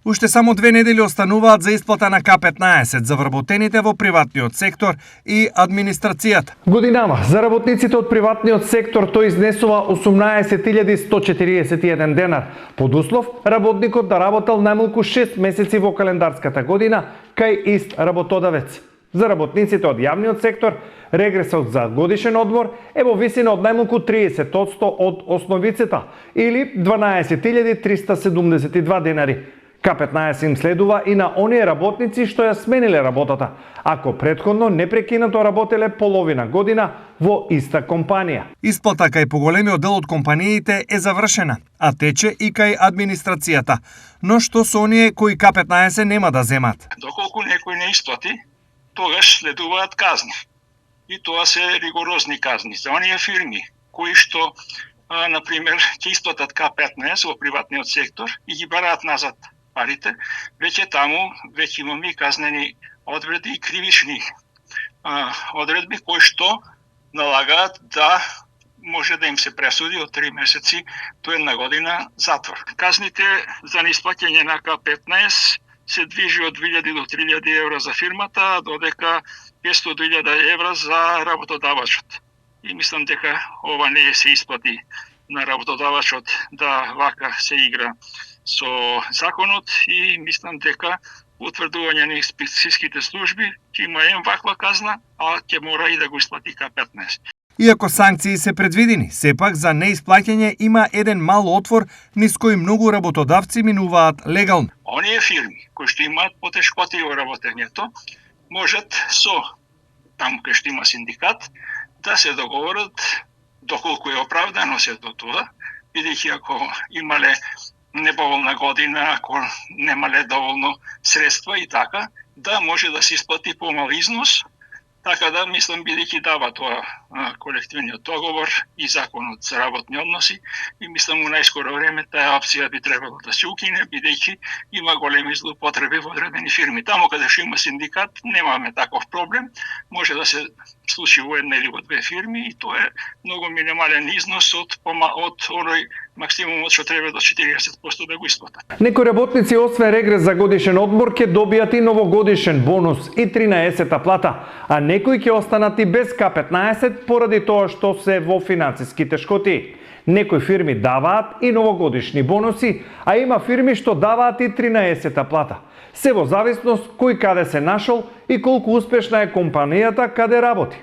Уште само 2 недели остануваат за исплата на К15 за вработените во приватниот сектор и администрацијата. Годинама за работниците од приватниот сектор тој изнесува 18.141 денар, под услов работникот да работел најмалку 6 месеци во календарската година кај ист работодавец. За работниците од јавниот сектор, регресот за годишен одмор е во висина од најмалку 30% од основицата или 12.372 денари. К15 им следува и на оние работници што ја смениле работата, ако претходно непрекинато работеле половина година во иста компанија. Исплата кај поголемиот дел од компаниите е завршена, а тече и кај администрацијата. Но што со оние кои К15 нема да земат? Доколку некој не исплати, тогаш следуваат казни. И тоа се ригорозни казни за оние фирми кои што например ќе исплатат К15 во приватниот сектор и ги бараат назад парите, веќе таму имаме казнени одредби и кривични одредби кои што налагаат да може да им се пресуди од 3 месеци до 1 година затвор. Казните за неисплаќање на К15 се движи од 2000 до 3000 евра за фирмата, додека 500 до 1000 евра за работодавачот. И мислам дека ова не се исплати на работодавачот да вака се игра со законот и мислам дека утврдување на инспекцијските служби ќе има ваква казна, а ќе мора и да го исплати К15. Иако санкции се предвидени, сепак за неисплаќање има еден мал отвор низ кој многу работодавци минуваат легално. Оние фирми кои што имаат потешкоти во работењето, можат таму кај што има синдикат, да се договорат доколку е оправдано се до тоа, бидејќи ако имале неповолна година, ако немале доволно средства и така, да може да се исплати помал износ, така да мислам бидејќи дава тоа колективниот договор и законот за работни односи и мислам во најскоро време таа опција би требало да се укине бидејќи има големи злоупотреби во одредени фирми. Таму каде што има синдикат немаме таков проблем, може да се случи во една или во две фирми и тоа е многу минимален износ од оној максимумот што треба до 40% да го исплатат. Некои работници освен регрес за годишен одмор ќе добијат и новогодишен бонус и 13-та плата, а некои ќе останат и без К15 поради тоа што се во финансиски тешкоти. Некои фирми даваат и новогодишни бонуси, а има фирми што даваат и 13-та плата. Се во зависност кој каде се нашол и колку успешна е компанијата каде работи.